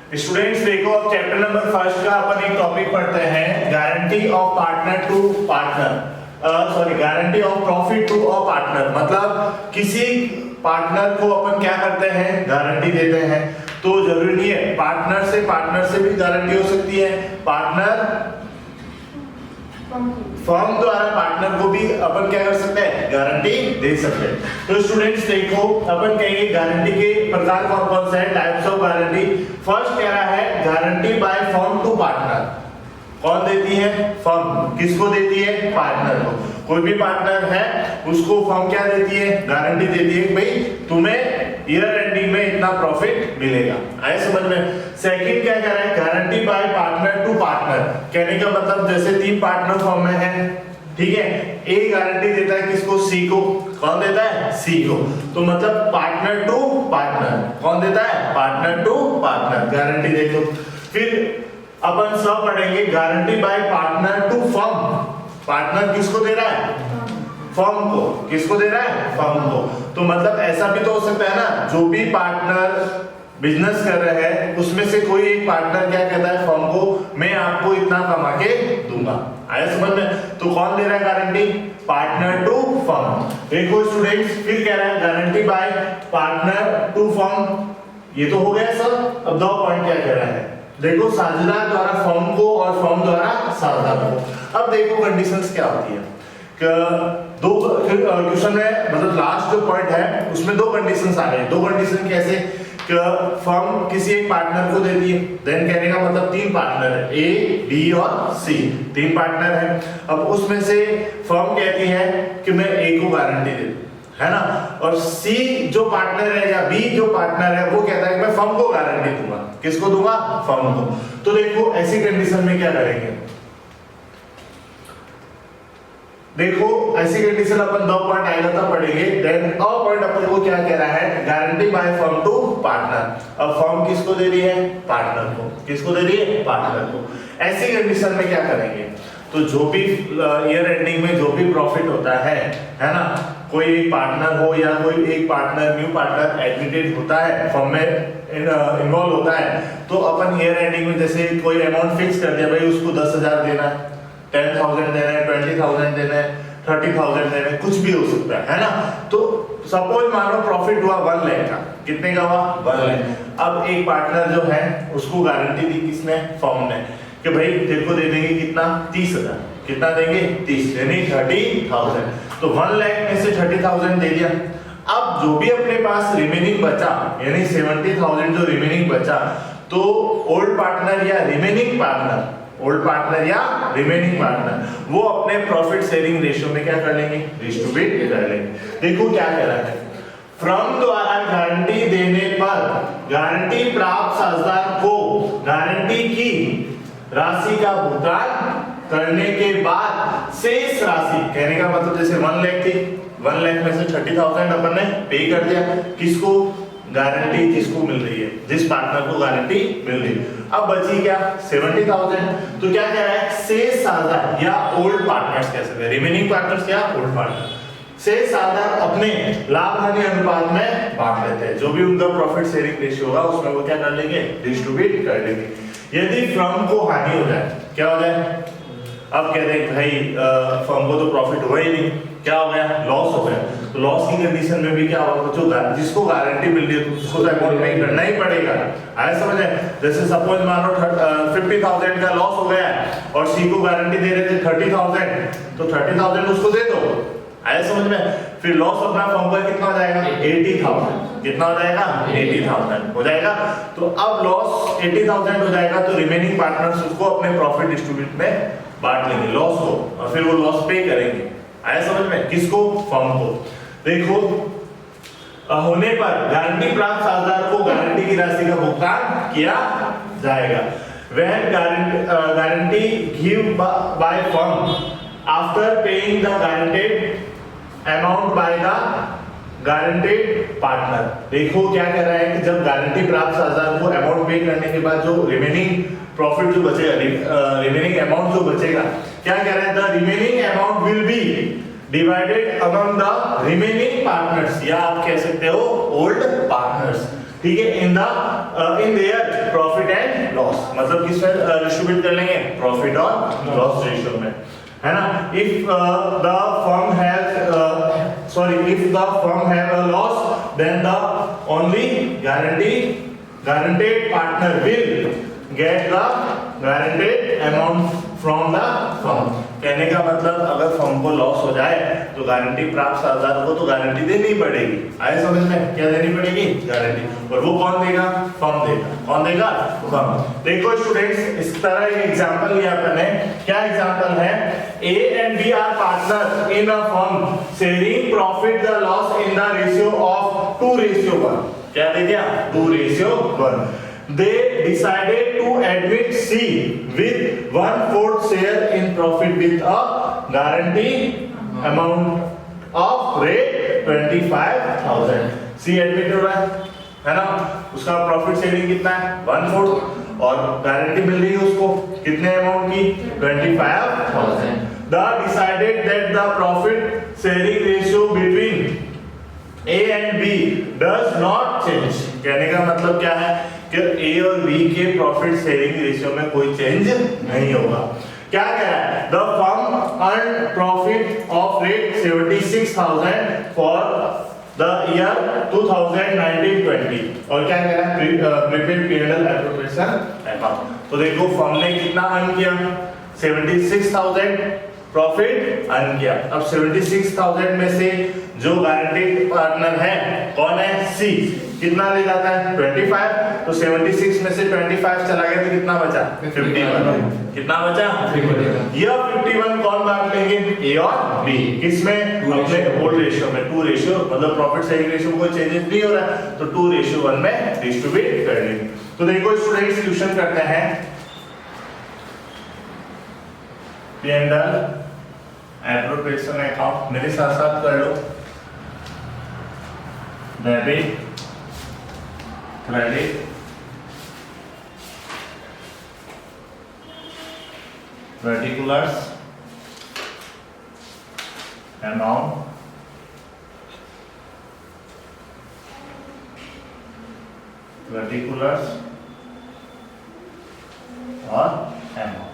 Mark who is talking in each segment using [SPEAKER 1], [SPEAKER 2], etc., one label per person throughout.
[SPEAKER 1] Students देखो, अब chapter number first का अपन एक टॉपिक पढ़ते हैं, guarantee of partner to partner, guarantee of profit to a partner. मतलब किसी पार्टनर को अपन क्या करते हैं, गारंटी देते हैं। तो जरूरी नहीं है पार्टनर से भी गारंटी हो सकती है, पार्टनर फर्म द्वारा पार्टनर को भी अपन क्या कर सकते हैं, गारंटी दे सकते हैं। तो स्टूडेंट्स देखो, अपन कहेंगे गारंटी के प्रकार कौन कौन से हैं, टाइप्स ऑफ गारंटी। फर्स्ट कह रहा है guarantee by firm to partner. कौन देती है, फर्म। किसको देती है, पार्टनर को। कोई भी पार्टनर है उसको फर्म क्या देती है, गारंटी देती है कि भाई तुम्हें ईयर एंडिंग में इतना प्रॉफिट मिलेगा। आए समझ में। सेकंड क्या कह रहा है, guarantee by partner to partner. कहने का मतलब जैसे 3 पार्टनर फर्म में है, ठीक है, ए गारंटी देता है किसको, सी को। कौन देता है, सी को। तो मतलब पार्टनर टू पार्टनर। कौन देता है, पार्टनर टू पार्टनर गारंटी दे दो। फिर अपन सब पढ़ेंगे guarantee by partner to firm. Partner किसको दे रहा है, फर्म को। किसको दे रहा है, फर्म को। तो मतलब ऐसा भी तो हो सकता है ना, जो भी पार्टनर बिजनेस कर रहे हैं उसमें से कोई एक पार्टनर क्या कहता है फर्म को, मैं आपको इतना कमा के दूंगा। आया समझ में। तो कौन दे रहा है गारंटी, पार्टनर टू फर्म। देखो स्टूडेंट्स, फिर कह रहा है guarantee by partner to firm. ये तो हो गया सब। अब 2 पॉइंट क्या कह रहा है, देखो साझेदार द्वारा फर्म को और फर्म द्वारा साझेदार को। अब देखो कंडीशंस क्या होती है, दो क्वेश्चन में मतलब लास्ट जो पॉइंट है उसमें 2 कंडीशंस आ गए। 2 कंडीशन कैसे, कि फर्म किसी एक पार्टनर को देती है, देन कहने का मतलब 3 पार्टनर है, ए बी और सी, 3 पार्टनर है। अब उसमें से फर्म कहती है कि मैं ए को गारंटी दे दूं, है ना, और सी जो पार्टनर है या बी जो पार्टनर है वो कहता है कि मैं फर्म को गारंटी दूंगा। किसको दूंगा, फर्म को। तो देखो ऐसी कंडीशन में क्या करेंगे, देखो ऐसी कंडीशन अपन 2 पॉइंट आएगा तब पढ़ेंगे। देन अ पॉइंट अपन को क्या कह रहा है, guarantee by firm to partner. अब फर्म किसको दे रही है, पार्टनर को। किसको दे रही है, पार्टनर को। ऐसी कंडीशन में क्या करेंगे, तो जो भी ईयर एंडिंग में जो भी प्रॉफिट होता है ना, कोई एक पार्टनर हो या कोई एक पार्टनर न्यू पार्टनर एडमिटेड होता है, फर्म में इन्वॉल्व होता है, तो अपन ईयर एंडिंग में जैसे कोई अमाउंट फिक्स कर दिया, भाई उसको 10,000 देना है, 10,000 देना है, 20,000 देना है, 30,000 देना है, कुछ भी हो सकता है ना। तो सपोज मानो प्रॉफिट हुआ 1 लाख का। कितने का हुआ, 1 लाख। अब एक पार्टनर जो है उसको गारंटी दी किसने, फर्म ने, कि भाई तेरे को दे देंगे कितना, 30,000। कितना देंगे, 30, यानी 30,000। तो 1 लाख में से 30,000 दे दिया। अब जो भी अपने पास रिमेनिंग बचा, यानी 70,000 जो रिमेनिंग बचा, तो ओल्ड पार्टनर या रिमेनिंग पार्टनर, ओल्ड पार्टनर या रिमेनिंग पार्टनर, वो अपने प्रॉफिट शेयरिंग रेशियो में क्या कर लेंगे, डिस्ट्रीब्यूट कर लेंगे। देखो क्या कह रहा है, फर्म द्वारा गारंटी देने पर गारंटी प्राप्त साझेदार को गारंटी की राशि का भुगतान करने के बाद शेष राशि, कहने का मतलब जैसे 1 लाख थी, 1 लाख में से 30,000 अपन ने पे कर दिया। किसको, गारंटी जिसको मिल रही है, जिस पार्टनर को गारंटी मिल रही है। अब बची क्या, 70,000। तो क्या कह रहा है, शेष साझेदार या ओल्ड पार्टनर्स कह सकते हैं, रिमेनिंग पार्टनर्स या ओल्ड पार्टनर, शेष साझेदार अपने लाभ हानि अनुपात में बांट लेते हैं। जो भी उनका प्रॉफिट शेयरिंग रेशियो होगा उसमें वो क्या कर लेंगे, डिस्ट्रीब्यूट कर लेंगे। यदि फर्म को हानि हो जाए, क्या हो जाए, अब कहते हैं भाई फर्म को तो प्रॉफिट हुआ ही नहीं, क्या हो गया, लॉस हो गया। तो लॉस की कंडीशन में भी क्या होगा, जो जिसको गारंटी मिल रही है तो उसको तो अमाउंट पे करना ही पड़ेगा। आया समझ में। जैसे सपोज मानो 50,000 का लॉस हो गया और सी को गारंटी दे रहे थे 30,000, तो 30,000 उसको दे दो। आया समझ में। फिर लॉस अपना फर्म का कितना हो जाएगा, 80,000। कितना हो जाएगा, 80,000 हो जाएगा। तो अब लॉस 80,000 हो जाएगा, तो रिमेनिंग पार्टनर्स उसको अपने प्रॉफिट डिस्ट्रीब्यूट में बांट लेंगे लॉस को, और फिर वो लॉस पे करेंगे। आया समझ में, किसको, फर्म को। देखो होने पर गारंटी प्राप्त साझेदार को गारंटी की राशि का भुगतान किया जाएगा। When guarantee given by firm after paying the guaranteed amount by the guaranteed partner। देखो क्या कह रहा है कि जब गारंटी प्राप्त साझेदार को अमाउंट पे करने के बाद जो रिमेनिंग प्रॉफिट जो बचेगा, रिमेनिंग अमाउंट जो बचेगा, क्या कह रहा है, the remaining amount will be divided among the remaining partners, या आप कह सकते हो ओल्ड पार्टनर्स, ठीक है, in their profit and loss, मतलब किस में डिस्ट्रीब्यूट कर लेंगे, प्रॉफिट और लॉस रेशियो में, है ना। If the firm have a loss then the only guaranteed partner will get the guaranteed amount from the firm। कहने का मतलब अगर फर्म को लॉस हो जाए तो गारंटी प्राप्त साझेदार को तो गारंटी देनी पड़ेगी। आए समझ में, क्या देनी पड़ेगी, गारंटी, और वो कौन देगा, फर्म देगा। कौन देगा, फर्म। देखो स्टूडेंट्स, इस तरह एक एग्जांपल लिया अपन ने। क्या एग्जांपल है, A and B are partners in a firm sharing profit the loss in the ratio of 2:1। क्या दे दिया, 2:1। They decided to admit C with 1/4 share in profit with a guarantee amount of rate 25,000। C admit हो रहा है ना, उसका profit sharing कितना है, 1/4, और गारंटी मिल रही है उसको कितने अमाउंट की, 25,000। The decided that the profit sharing ratio between A and B does not change। कहने का मतलब क्या है कि A और B के प्रॉफिट शेयरिंग रेशियो में कोई चेंज नहीं होगा। क्या कह रहा है, the firm earn profit of rate 76,000 for the year 2019-20। और क्या कह रहा है, प्रीपेड P&L एप्रोप्रिएशन अकाउंट। तो देखो फर्म ने कितना अर्न किया, 76,000 प्रॉफिट अर्न किया। अब 76,000 में से जो गारंटीड पार्टनर है कौन है, सी, कितना ले जाता है, 25। तो 76 में से 25 चला गया तो कितना बचा, 51। कितना बचा, 51। यह 51 कौन बांट लेंगे, ए और बी, किसमें, अपने ओल्ड रेशियो में, 2:, मतलब प्रॉफिट शेयरिंग रेशियो में कोई चेंजेस नहीं हो रहा है, तो 2:1 में डिस्ट्रीब्यूट कर लेंगे। तो देखो स्टूडेंट, सॉल्यूशन करते हैं। P&L एप्रोप्रिएशन अकाउंट मेरे साथ साथ कर लो। Debit, credit, particulars, amount, particulars और अमाउंट।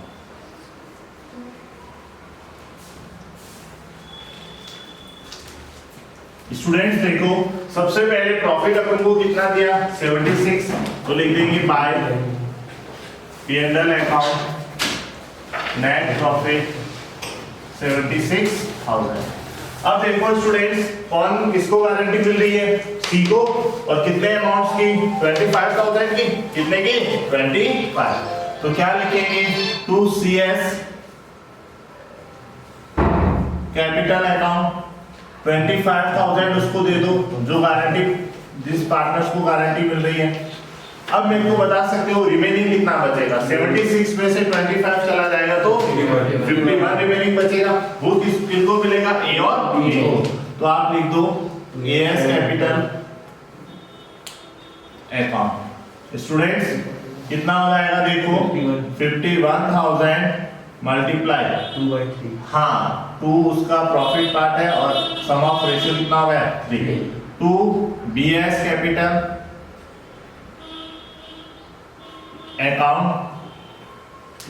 [SPEAKER 1] स्टूडेंट्स देखो, सबसे पहले प्रॉफिट अपन को कितना दिया, 76, तो लिख देंगे bye P&L account net profit 76,000। अब देखो स्टूडेंट्स, कौन किसको गारंटी मिल रही है, सी को, और कितने अमाउंट्स की, 25,000 की, कितने की, 25। तो क्या लिखेंगे, 2CS कैपिटल अकाउंट 25,000 उसको दे दो, जो गारंटी, जिस पार्टनर्स को गारंटी मिल रही है। अब मेरे को बता सकते हो रिमेनिंग कितना बचेगा, 76 में से 25 चला जाएगा तो 51 रिमेनिंग बचेगा। वो किसको मिलेगा, ए और बी। तो आप लिख दो एएस कैपिटल अकाउंट। स्टूडेंट्स कितना हो जाएगा, देखो 51,000 मल्टीप्लाई 2/3। हाँ, 2 उसका प्रॉफिट पार्ट है और सम ऑफ रेशियो कितना हुआ है, 3। 2 बीएस कैपिटल अकाउंट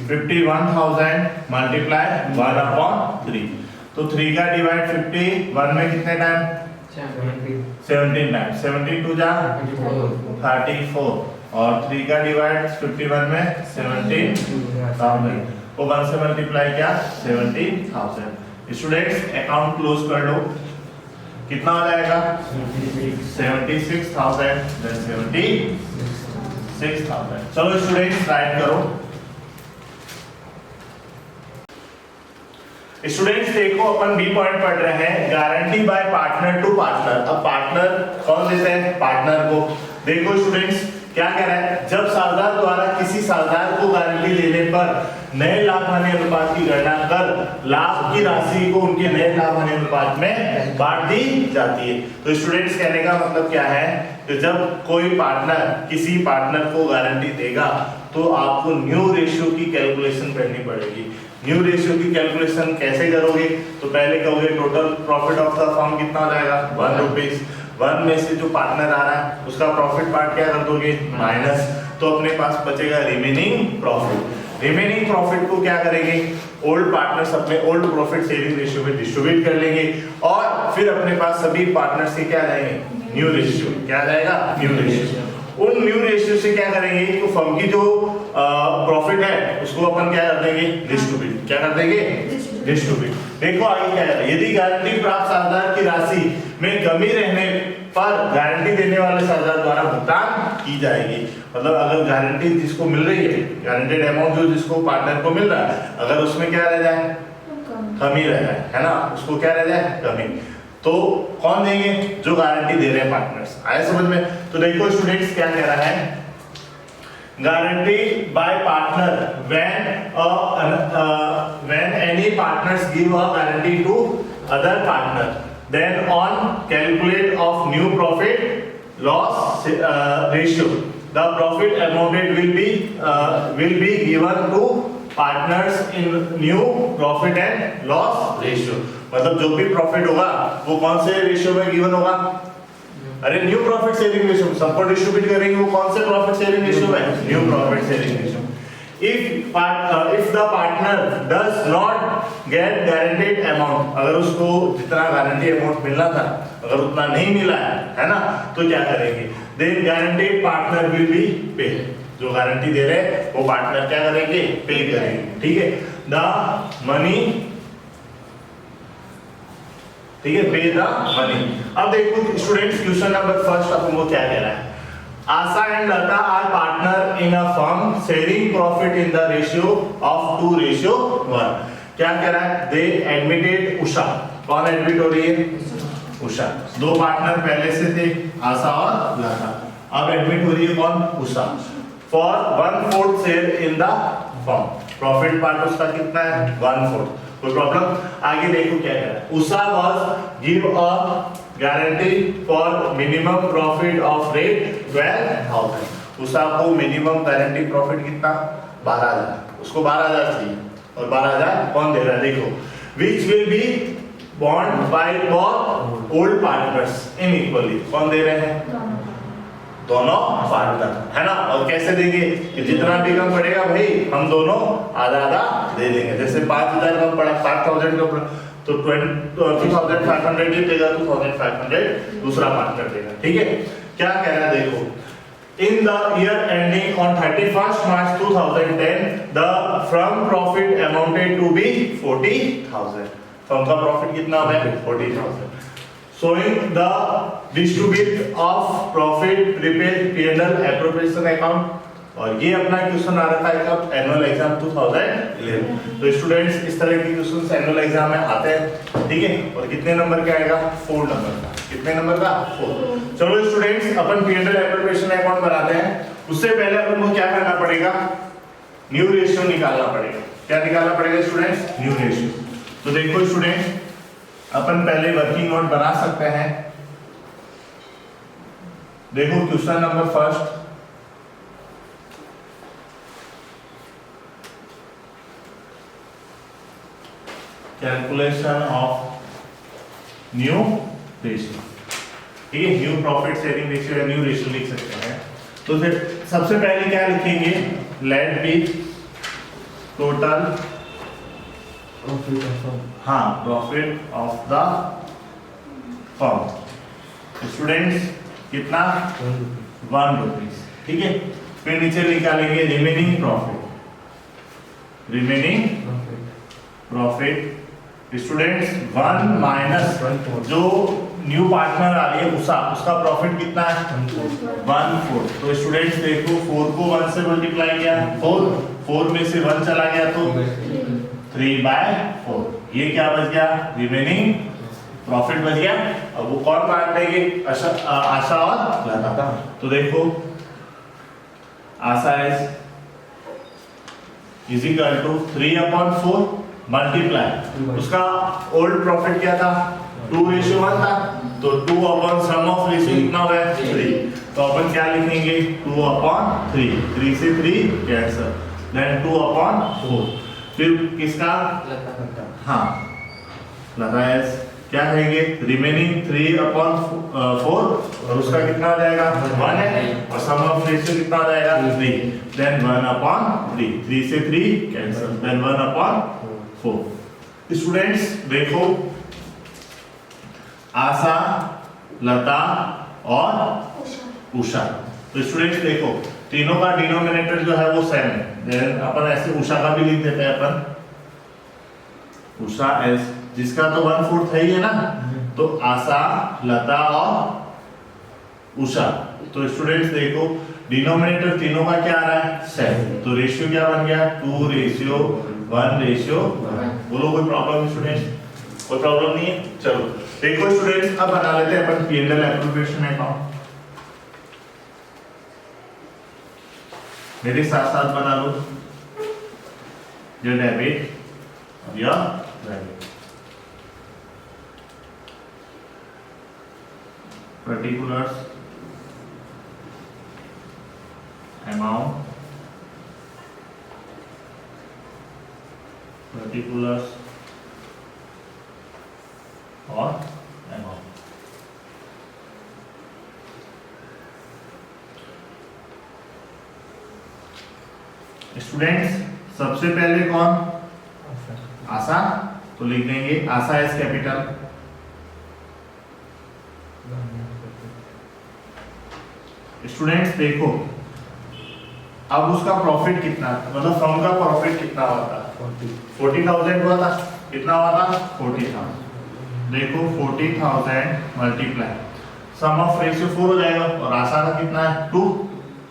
[SPEAKER 1] 51,000 मल्टीप्लाई 1/3। तो 3 का डिवाइड 51 में कितने टाइम, 17 टाइम, 17 2 जा 34, और 3 का डिवाइड 51 में 17,000, वो 1 से मल्टीप्लाई किया 70,000। स्टूडेंट्स अकाउंट क्लोज कर लो, कितना हो जाएगा, 76,000 देन 76,000। चलो स्टूडेंट्स राइट करो। स्टूडेंट्स देखो, अपन बी पॉइंट पढ़ रहे हैं, guarantee by partner to partner. अब पार्टनर कौन देते हैं, पार्टनर को। देखो स्टूडेंट्स क्या कह रहा है, जब साझेदार द्वारा किसी साझेदार को गारंटी देने पर नए लाभ हानि अनुपात की गणना कर लाभ की राशि को उनके नए लाभ हानि अनुपात में बांट दी जाती है। तो स्टूडेंट्स कहने का मतलब क्या है कि जब कोई पार्टनर किसी पार्टनर को गारंटी देगा तो आपको न्यू रेशियो की कैलकुलेशन करनी पड़ेगी। न्यू रेशियो की कैलकुलेशन कैसे करोगे, तो पहले कहोगे total profit of the firm कितना हो जाएगा, 1 रुपीज। 1 में से जो पार्टनर आ रहा है उसका प्रॉफिट पार्ट क्या कर दोगे, माइनस। तो अपने पास बचेगा रिमेनिंग प्रॉफिट। रिमेनिंग प्रॉफिट को क्या करेंगे, ओल्ड पार्टनर्स अपने ओल्ड प्रॉफिट शेयरिंग रेशियो में डिस्ट्रीब्यूट कर लेंगे और फिर अपने पास सभी पार्टनर्स के क्या जाएंगे, न्यू रेशियो। क्या जाएगा, न्यू रेशियो। उन न्यू रेशियो से क्या करेंगे, तो फर्म की जो प्रॉफिट है उसको अपन क्या कर देंगे, डिस्ट्रीब्यूट। क्या कर देंगे, डिस्ट्रीब्यूट। देखो आगे क्या है, यदि गारंटी प्राप्त साझेदार की राशि में कमी रहने पर गारंटी देने वाले साझेदार द्वारा भुगतान की जाएगी। मतलब अगर गारंटी जिसको मिल रही है, गारंटेड अमाउंट जो जिसको पार्टनर को मिल रहा है, अगर उसमें क्या रह जाए, कमी रह जाए, है ना, उसको क्या रह जाए, कमी, तो कौन देंगे, जो गारंटी दे रहे हैं पार्टनर्स। आया समझ में। तो देखो स्टूडेंट्स क्या कह रहा है, guarantee by partner when any partners give a guarantee to other partner, then on calculate of new profit loss ratio, the profit amounted will be given to partners in new profit and loss ratio। मतलब जो भी profit होगा वो कौन से ratio में given होगा, अरे न्यू प्रॉफिट शेयरिंग रेशियो। सबको डिस्ट्रीब्यूट करेंगे, वो कौन से प्रॉफिट शेयरिंग रेशियो में, new profit sharing ratio. if the partner does not get guaranteed amount, अगर उसको जितना गारंटी अमाउंट मिलना था अगर उतना नहीं मिला है ना, तो क्या करेंगे, then guaranteed partner will be pay। जो गारंटी दे रहे हैं वो पार्टनर क्या करेंगे, पे करेंगे। ठीक है, द मनी, ठीक है, पे द मनी। अब देखो स्टूडेंट्स क्वेश्चन नंबर फर्स्ट अपन को क्या कह रहा है, Asha and Lata are partner in a firm sharing profit in the ratio of 2:1। क्या कह रहा है, दे एडमिटेड उषा। कौन एडमिट हो रही है, उषा। दो पार्टनर पहले से थे, आशा और लता, अब एडमिट हो रही है कौन, Usha, for 1/4 share in the firm. Profit part उसका कितना है, 1/4। कोई प्रॉब्लम। आगे देखो क्या कह रहा है, Usha was give a guarantee for minimum profit of rate 12,000। Usha को मिनिमम गारंटी प्रॉफिट कितना, 12,000। उसको 12,000 चाहिए और 12,000 कौन दे रहा है, देखो, which will be bond by for old partners inequally. कौन दे रहे हैं, दोनों पार्टनर, है ना। और कैसे देंगे, कि जितना भी कम पड़ेगा भाई हम दोनों आधा आधा दे देंगे। जैसे 5,000 कम पड़ा, 5,000 का पड़ा, तो 2,500 ये देगा, 2,500 दूसरा पार्टनर देगा। ठीक है, क्या कह रहा है देखो, in the year ending on 31 March 2010 the firm profit amounted to be 40,000। Firm का प्रॉफिट कितना है, 40,000। showing the distribute of profit prepared P&L appropriation account। और ये अपना क्वेश्चन आ रखा है कब, एनुअल एग्जाम 2011। तो स्टूडेंट्स इस तरह के क्वेश्चंस एनुअल एग्जाम में आते हैं। ठीक है, और कितने नंबर का आएगा, 4 नंबर का। कितने नंबर का, 4। चलो स्टूडेंट्स अपन P&L एप्रोप्रिएशन अकाउंट बनाते हैं। उससे पहले अपन को क्या करना पड़ेगा, न्यू रेशियो निकालना पड़ेगा। क्या निकालना पड़ेगा स्टूडेंट्स, न्यू रेशियो। तो देखो स्टूडेंट्स, अपन पहले वर्किंग नोट बना सकते हैं। देखो question number first, calculation of new ratio. ठीक है, न्यू प्रॉफिट शेयरिंग रेशियो या न्यू रेशियो लिख सकते हैं। तो फिर सबसे पहले क्या लिखेंगे, let be total profit of the firm. Students कितना, 1 रुपीज। ठीक है, फिर नीचे निकालेंगे रिमेनिंग प्रॉफिट स्टूडेंट्स 1 माइनस जो न्यू पार्टनर आ रही है उषा, उसका प्रॉफिट कितना है, 1/4। तो स्टूडेंट्स देखो 4 को 1 से मल्टीप्लाई किया, 4 में से 1 चला गया तो 3/4। ये क्या बच गया, रिमेनिंग प्रॉफिट बच गया। अब वो कौन बांट देंगे, आशा और लता। तो देखो आशा इज इक्वल टू 3/4 मल्टीप्लाई, उसका ओल्ड प्रॉफिट क्या था, 2:1 था, तो 2 सम ऑफ रेशियो कितना हो गया, 3। तो अपन क्या लिखेंगे, 2/3, 3 से 3 कैंसिल, देन 2/4। फिर किसका, हाँ लता क्या कहेंगे, रिमेनिंग 3/4 और उसका कितना आ जाएगा 1 है, और सम ऑफ रेशियो कितना आ जाएगा 3, देन 1/3, 3 से 3 कैंसिल, देन 1/4। स्टूडेंट्स देखो, आशा, लता और उषा, तो स्टूडेंट्स देखो तीनों का डिनोमिनेटर जो है वो सेम है, देन अपन ऐसे उषा का भी लिख देते हैं अपन, उषा एस, जिसका तो 1/4 है ही है ना, तो आशा, लता और उषा। तो स्टूडेंट्स देखो डिनोमिनेटर तीनों का क्या आ रहा है सेम, तो रेशियो क्या बन गया 2:1:1। बोलो कोई प्रॉब्लम स्टूडेंट्स, कोई प्रॉब्लम नहीं है। चलो देखो स्टूडेंट्स, अब बना लेते हैं अपन P&L एप्रोप्रिएशन अकाउंट, मेरे साथ साथ बना लो, ये डेबिट और यह क्रेडिट। पर्टिकुलर्स, अमाउंट, पर्टिकुलर्स और अमाउंट। स्टूडेंट्स सबसे पहले कौन, आशा, तो लिख देंगे आशा एस कैपिटल, स्टूडेंट्स देखो अब उसका प्रॉफिट कितना, मतलब फर्म का प्रॉफिट कितना हुआ था 40,000 हुआ था, कितना हुआ था 40,000। देखो 40,000 मल्टीप्लाई सम ऑफ रेशियो 4 हो जाएगा, और आशा का कितना है 2,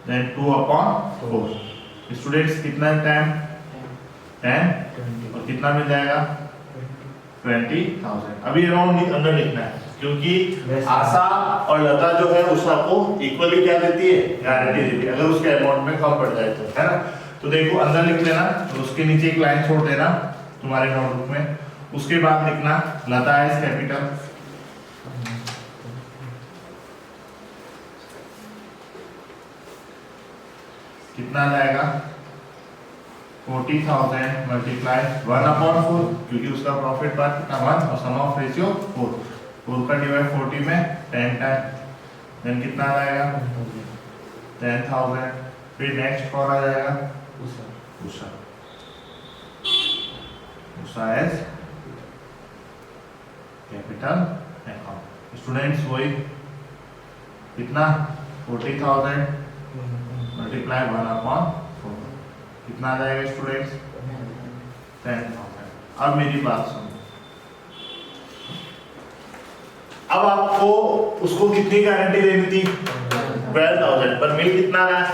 [SPEAKER 1] देन 2/4। स्टूडेंट्स कितना टाइम 10, और कितना मिल जाएगा 20,000। अभी अमाउंट अंदर लिखना है, क्योंकि आशा और लता जो है उषा को इक्वली क्या देती है, गारंटी देती है, अगर उसके अमाउंट में कम पड़ जाए तो, है ना। तो देखो अंदर लिख लेना, तो उसके नीचे एक लाइन छोड़ देना तुम्हारे नोटबुक में, उसके बाद लिखना लता एस कैपिटल, कितना जाएगा 40,000 मल्टीप्लाई 1/4, क्योंकि उसका प्रॉफिट पार्ट कितना 1 और सम ऑफ रेशियो 4, 4 का डिवाइड 40 में 10 टाइम, देन कितना आ जाएगा 10,000। फिर नेक्स्ट कौन आ जाएगा Usha, Usha S capital account. Students वही कितना 40,000 मल्टीप्लाई 1/4, कितना आ जाएगा स्टूडेंट्स 10,000। अब मेरी बात सुनो, अब आपको उसको कितनी गारंटी देनी थी 12,000, पर मिल कितना रहा है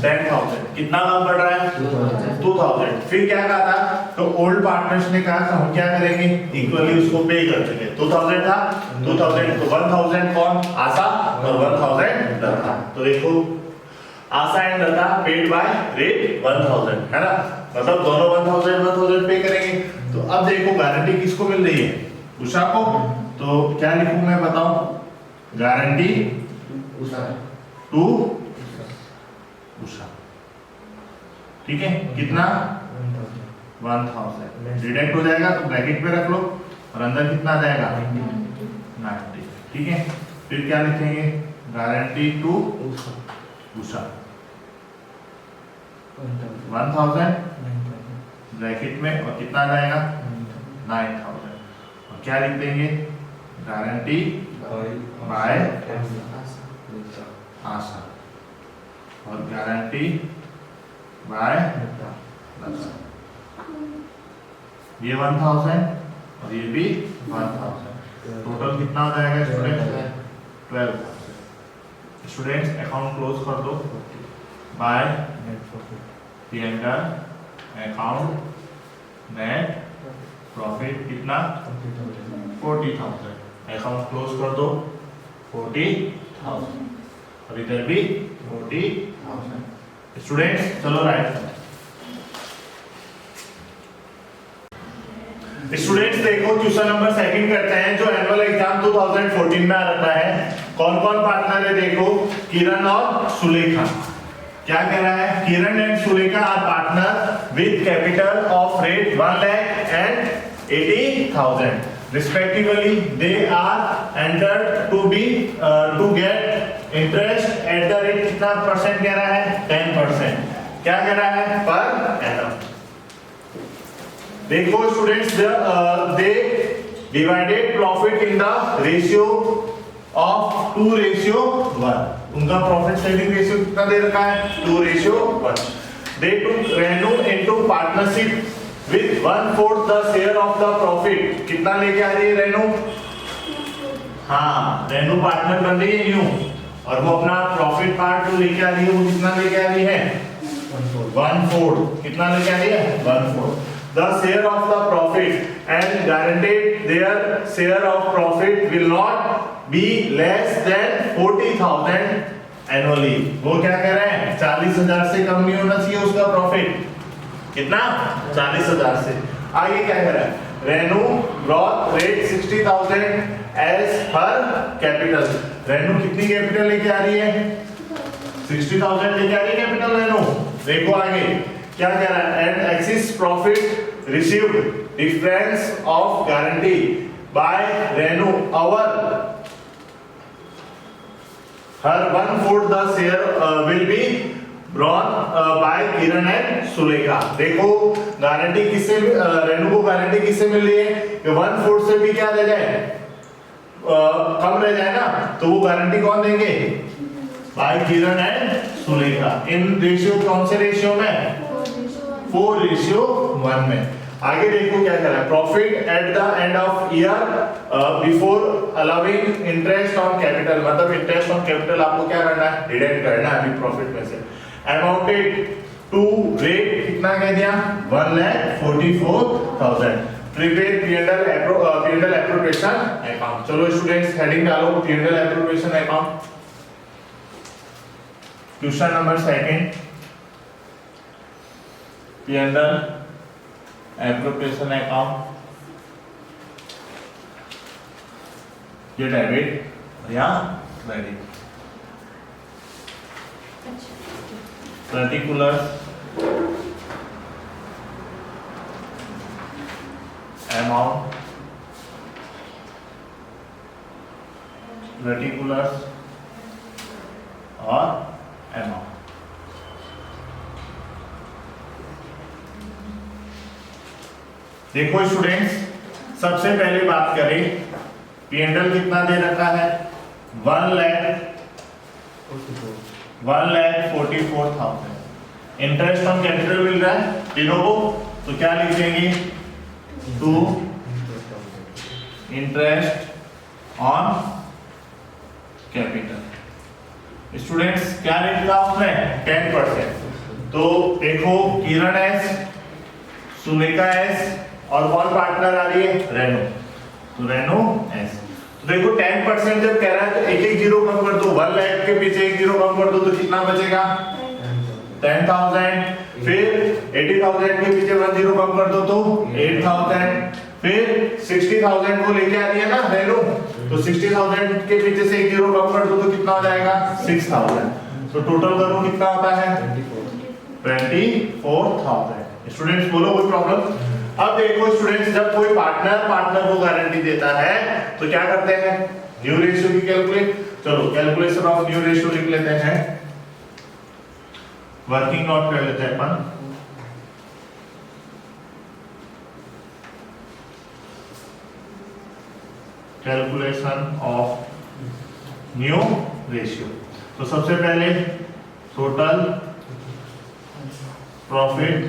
[SPEAKER 1] 10,000, कितना कम पड़ रहा है 2,000। फिर क्या कहा था, तो ओल्ड पार्टनर्स ने कहा था हम क्या करेंगे इक्वली उसको पे कर देंगे, 2,000 था 2,000 तो 1,000 कौन आशा और 1,000 लता। तो देखो Asha and Lata paid by rate 1,000, है ना, मतलब दोनों 1,000 पे करेंगे। तो अब देखो गारंटी किसको मिल रही है उषा को, तो क्या लिखूं मैं बताऊं, गारंटी टू उषा, ठीक है, कितना 1,000 डिडक्ट हो जाएगा, तो ब्रैकेट पे रख लो, और अंदर कितना आ जाएगा 90, ठीक है। फिर क्या लिखेंगे गारंटी टू उषा 1,000 ब्रैकेट में, और कितना आ जाएगा 9,000, और क्या लिख देंगे गारंटी बाय आशा और गारंटी बाय लता। ये 1,000 और ये भी 1,000, टोटल कितना हो जाएगा स्टूडेंट 12,000। स्टूडेंट्स अकाउंट क्लोज कर दो bye P&L account net profit कितना 40,000, अकाउंट क्लोज कर दो 40,000, और इधर भी 40,000। स्टूडेंट्स चलो राइट। स्टूडेंट्स देखो क्वेश्चन नंबर सेकंड करते हैं, जो एनुअल एग्जाम 2014 में आता है। कौन कौन पार्टनर है देखो, किरण और सुलेखा। क्या कह रहा है, Kiran and Sulekha are partner with capital of rate 1,80,000। respectively they are entered to get interest at the rate कितना परसेंट कह रहा है 10%, क्या कह रहा है पर एनम। देखो students they divided profit in the ratio of 2:1, उनका प्रॉफिट शेयरिंग रेशियो कितना दे रखा है 2:1। they took Renu into partnership with 1/4 the share of the profit, कितना लेके आ रही है रेनू, हाँ रेनू पार्टनर बन रही है न्यू, और वो अपना प्रॉफिट पार्ट जो लेके आ रही है वो कितना लेके आ रही है 1/4, कितना लेके आ रही है 1/4 the share of the profit and guaranteed their share of profit will not be less than 40,000 annually। वो क्या कह रहे हैं 40,000 से कम नहीं होना चाहिए उसका प्रॉफिट, कितना 40,000 से। आगे क्या कह रहा है रेनू ब्रॉट रेट 60,000 एज हर कैपिटल, रेनू कितनी कैपिटल लेके आ रही है 60,000 लेके आ रही है कैपिटल रेनू। देखो आगे क्या कह रहा है and excess profit received difference of guarantee by Renu over her 1/4 the share will be borne by Kiran and Sulekha. देखो गारंटी किससे रेनू को गारंटी किससे मिल रही है कि 1/4 से भी क्या रह जाए कम रह जाए ना, तो वो गारंटी कौन देंगे by Kiran and Sulekha. In ratio कौन से रेशियो में 4:1 में। आगे देखो क्या कह रहा है profit at the end of year before allowing interest on capital, मतलब इंटरेस्ट ऑन कैपिटल आपको क्या करना है डिडक्ट करना है अभी प्रॉफिट में से। अमाउंटेड टू रेट कितना कह दिया 1,44,000। Prepare P&L appropriation account. चलो स्टूडेंट्स हेडिंग डालो P&L appropriation account. Question number 2 P&L appropriation account, ये डेबिट या क्रेडिट। पर्टिकुलर अमाउंट, पर्टिकुलर और अमाउंट। देखो स्टूडेंट्स सबसे पहले बात करें P&L कितना दे रखा है 1,44,000। इंटरेस्ट ऑन कैपिटल मिल रहा है तीनों को, तो क्या लिख देंगे to interest on capital. Students क्या रेट था उसमें 10%। तो देखो किरण एस, सुलेखा एस और कौन पार्टनर आ रही है रेनू, तो रेनू एस। तो देखो 10% जब कह रहा है तो एक जीरो कम कर दो, 1 लाख के पीछे एक जीरो कम कर दो तो कितना बचेगा 10,000। फिर 80,000 के पीछे 1 जीरो कम कर दो तो 8,000। फिर 60,000 को लेके आ रही है ना रेनू, तो 60,000 के पीछे से एक जीरो कम कर दो तो कितना हो जाएगा 6,000। तो टोटल करो कितना होता है 24,000। स्टूडेंट्स बोलो कोई प्रॉब्लम। अब देखो स्टूडेंट्स जब कोई पार्टनर को गारंटी देता है तो क्या करते हैं न्यू रेशियो की कैलकुलेट। चलो कैलकुलेशन ऑफ न्यू रेशियो लिख लेते हैं, वर्किंग नोट कर लेते हैं अपन। Calculation of new ratio. तो सबसे पहले total profit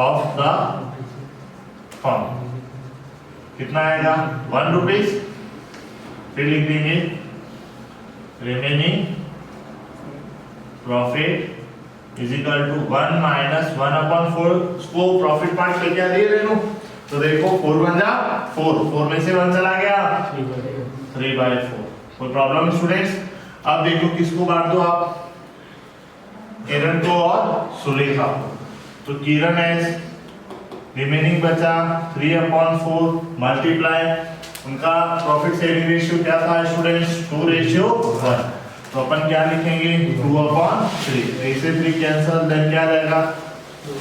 [SPEAKER 1] of the firm कितना आएगा 1 रुपीज। फिर लिख देंगे remaining profit is equal to 1 minus 1/4। उसको प्रॉफिट पार्ट लेके आ रही है रेनू, तो देखो 4 बन जा 4 में से 1 चला गया 3/4। कोई प्रॉब्लम स्टूडेंट्स। अब देखो किसको बांट दो आप किरण को और सुलेखा को, तो किरण एस रिमेनिंग बचा 3/4 मल्टीप्लाई उनका प्रॉफिट शेयरिंग रेशियो क्या था स्टूडेंट्स 2:1। तो अपन क्या लिखेंगे 2/3। ऐसे 3 कैंसिल, देन क्या रहेगा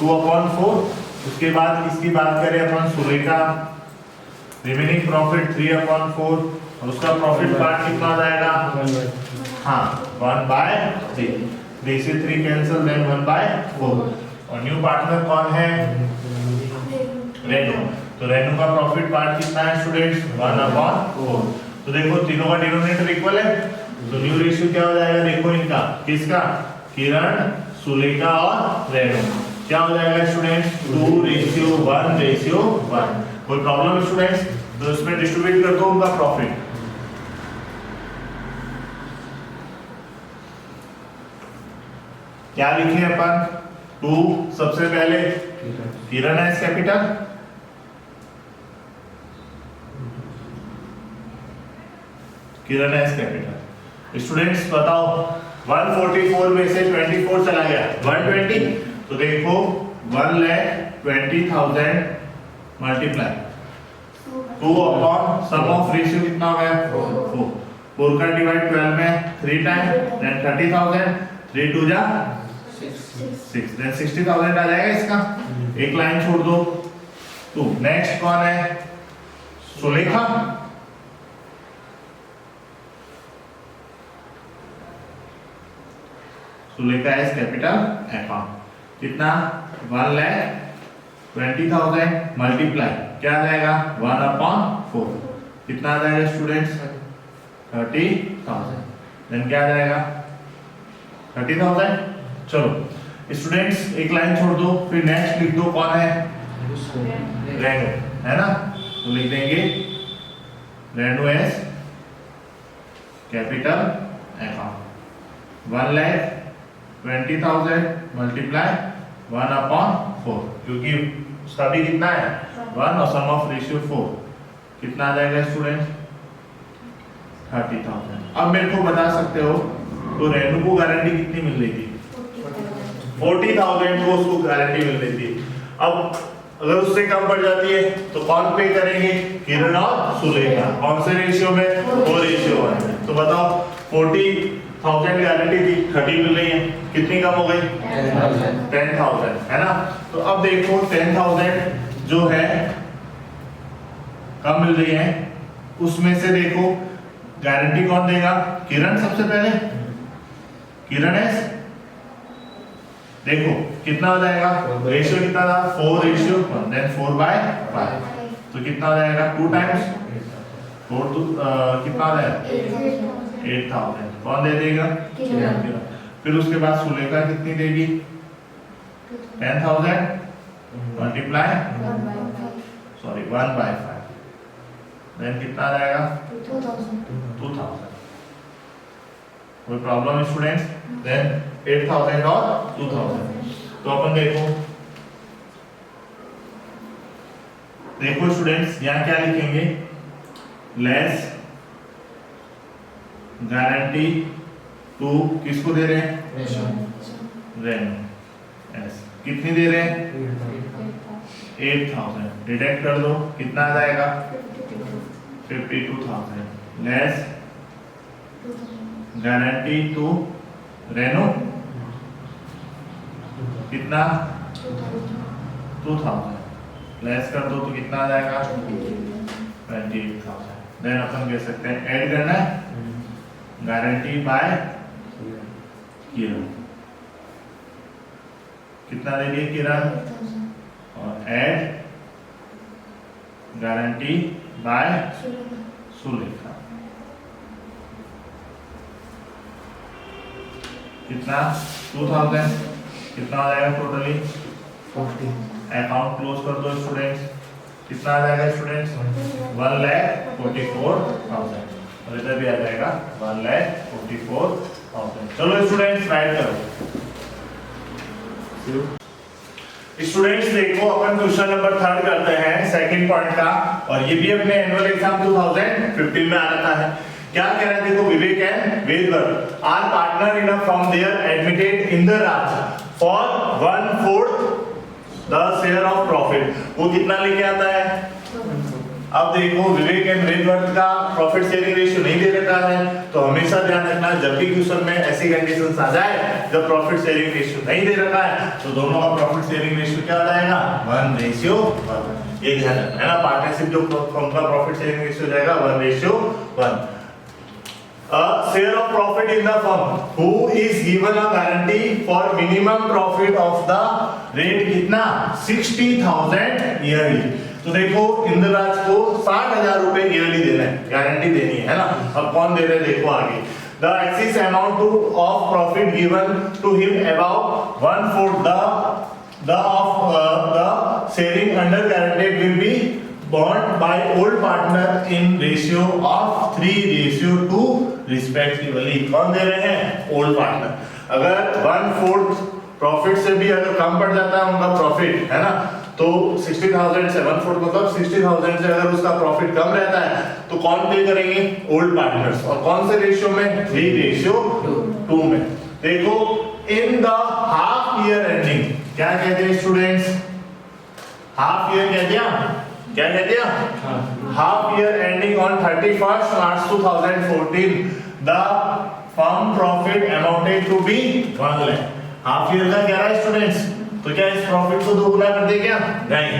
[SPEAKER 1] 2/4। उसके बाद किसकी बात करें अपन सुलेखा, रिमेनिंग प्रॉफिट 3/4 और उसका प्रॉफिट पार्ट कितना आ जाएगा? हाँ 1/3। 3 से 3 कैंसिल, देन 1/4। और न्यू पार्टनर कौन है? रेनू। तो रेनू का प्रॉफिट पार्ट कितना है स्टूडेंट्स? 1/4। तो देखो तीनों का डिनोमिनेटर इक्वल है, तो न्यू रेशियो क्या हो जाएगा? देखो इनका, किसका? किरण, सुलेखा और रेनू। क्या हो जाएगा स्टूडेंट्स? 2:1:1। कोई प्रॉब्लम स्टूडेंट्स? तो इसमें डिस्ट्रीब्यूट कर दो उनका प्रॉफिट। क्या लिखे अपन? 2 सबसे पहले किरण एस कैपिटल, किरण एस कैपिटल। स्टूडेंट्स बताओ 144 में से 24 चला गया 120, तो देखो 1,20,000 multiply 2 upon sum of ratio कितना हो गया? 4 का डिवाइड 12 में 3 टाइम, देन 30,000, 3 2 जा 6, देन 60,000 आ जाएगा इसका। एक लाइन छोड़ दो। तो नेक्स्ट कौन है? Sulekha. Sulekha S capital account कितना? 1,20,000 मल्टीप्लाई क्या आ जाएगा? 1/4 कितना आ जाएगा स्टूडेंट्स? 30,000। देन क्या आ जाएगा? 30,000। चलो स्टूडेंट्स एक लाइन छोड़ दो, फिर नेक्स्ट लिख दो कौन है? रेनू, है ना? तो लिख देंगे Renu S capital account 1,20,000 multiply 1/4, क्योंकि उसका भी कितना है? 1 और सम ऑफ रेशियो 4 कितना आ जाएगा स्टूडेंट? 30,000। अब मेरे को बता सकते हो तो रेनू को गारंटी कितनी मिल रही थी? 40,000 को उसको गारंटी मिल रही थी। अब अगर उससे कम पड़ जाती है तो कौन पे करेंगे? किरण और सुलेखा। कौन से रेशियो में? 4 रेशियो में। तो बताओ 40,000 गारंटी थी, 30 मिल रही है, कितनी कम हो गई? 10,000, है ना? तो अब देखो 10,000 जो है कम मिल रही है, उसमें से देखो गारंटी कौन देगा? किरण सबसे पहले, किरण एस। देखो कितना हो जाएगा? रेशियो कितना था? 4:1, देन 4/5, तो कितना हो जाएगा? 2 टाइम्स 4 तो कितना आ जाएगा? 8,000। कौन दे देगा? किरण। फिर उसके बाद सुलेखा कितनी देगी? 10,000 मल्टीप्लाई 1/5, देन कितना आ जाएगा? 2,000। कोई प्रॉब्लम स्टूडेंट्स? देन 8,000 और 2,000। तो अपन देखो स्टूडेंट्स यहाँ क्या लिखेंगे? लेस गारंटी टू किसको दे रहे हैं? रेनू एस। कितनी दे रहे हैं? 8,000। डिडक्ट कर दो, कितना आ जाएगा? 52,000 लेस गारंटी टू रेनू कितना? 2,000 लेस कर दो तो कितना आ जाएगा? 28,000। देन अपन कह सकते हैं ऐड करना है गारंटी बाय किरण। कितना दे दिए किरण? और ऐड गारंटी बाय सुलेखा। कितना? 2,000। कितना आ जाएगा टोटली? 40। अकाउंट क्लोज कर दो स्टूडेंट्स। कितना आ जाएगा स्टूडेंट्स? 1,44,000। और इधर भी आ जाएगा 1,44,000। चलो स्टूडेंट्स राइट करो। स्टूडेंट्स देखो अपन क्वेश्चन नंबर 3 करते हैं सेकंड पॉइंट का, और ये भी अपने एनुअल एग्जाम 2015 में आ रहा है। क्या कह रहा है देखो? Vivek and Vedvarth are partner in a firm, they are admitted in the राज्य for 1/4 the share of profit. वो कितना लेके आता है? अब देखो विवेक एंड वेदवर्थ का प्रॉफिट शेयरिंग रेशियो नहीं दे रखा है, तो हमेशा ध्यान रखना जब भी क्वेश्चन में ऐसी कंडीशंस आ जाए जब प्रॉफिट शेयरिंग रेशियो नहीं दे रखा है, तो दोनों का प्रॉफिट शेयरिंग रेशियो क्या हो जाएगा? 1:1। ये ध्यान रखना है ना। पार्टनरशिप जो फर्म का प्रॉफिट शेयरिंग रेशियो हो जाएगा 1:1। Share of profit in the firm who is given a guarantee for minimum profit of the rate कितना 60,000 ईयरली। तो देखो इंद्रराज को 60,000 रुपए ईयरली देना है, गारंटी देनी है ना। अब कौन दे रहे हैं देखो आगे। The excess amount of profit given to him above 1/4 the sharing under guaranteed will be borne by old partner in ratio of 3:2 respectively। कौन दे रहे हैं? Old partner. अगर 1/4 प्रॉफिट से भी अगर कम पड़ जाता है उनका प्रॉफिट है ना, तो 60,000 से 1/4 मतलब 60,000 से अगर उसका प्रॉफिट कम रहता है तो कौन पे करेंगे? Old partners. और कौन से रेशियो में? 3:2 में। देखो in the half year ending क्या कहते हैं स्टूडेंट्स? हाफ ईयर कहते हैं, क्या कहते हैं? Half year ending on 31st March 2014 the firm profit amounted to be 1 lakh. Half year का क्या रहा है स्टूडेंट्स? तो क्या इस प्रॉफिट को दोगुना कर दे क्या? नहीं,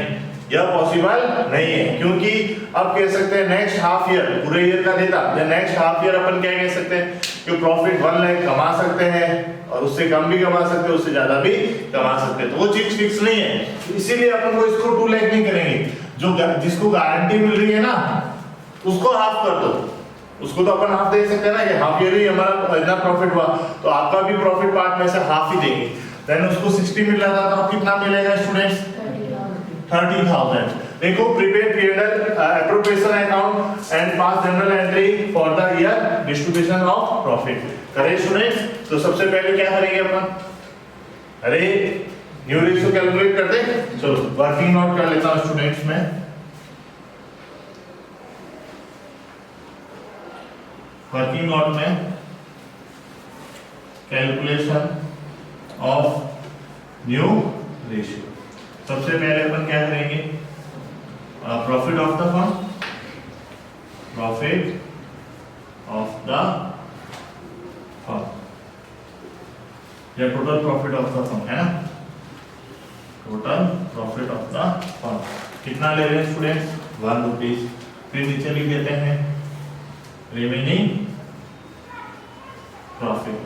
[SPEAKER 1] यह पॉसिबल नहीं है, क्योंकि अब कह सकते हैं नेक्स्ट हाफ ईयर पूरे ईयर का देता, या नेक्स्ट हाफ ईयर अपन क्या कह सकते हैं कि प्रॉफिट 1 लाख कमा सकते हैं, और उससे कम भी कमा सकते हैं, उससे ज्यादा भी कमा सकते हैं। तो वो चीज फिक्स नहीं है, इसीलिए अपन को इसको 2 लाख नहीं करेंगे। जो जिसको गारंटी मिल रही है ना उसको हाफ कर दो, उसको तो अपन हाफ दे सकते हैं ना कि हाफ ईयर ही हमारा इतना प्रॉफिट हुआ, तो आपका भी प्रॉफिट पार्ट में से हाफ ही देंगे। देन उसको 60 मिल रहा था तो आप कितना मिलेगा स्टूडेंट्स? 30,000। देखो prepaid period appropriation account and pass general entry for the year distribution of profit करें स्टूडेंट्स। तो सबसे पहले क्या करेंगे अपन? अरे न्यू रेशियो कैलकुलेट कर दे। चलो वर्किंग नोट कर लेता हूं स्टूडेंट्स में। वर्किंग नोट में कैलकुलेशन ऑफ न्यू रेशियो। सबसे पहले अपन क्या करेंगे? Profit of the firm, profit of the firm या total profit of the firm है ना, total profit of the firm कितना ले रहे हैं स्टूडेंट्स? 1 रुपीज। फिर नीचे लिख देते हैं रिमेनिंग प्रॉफिट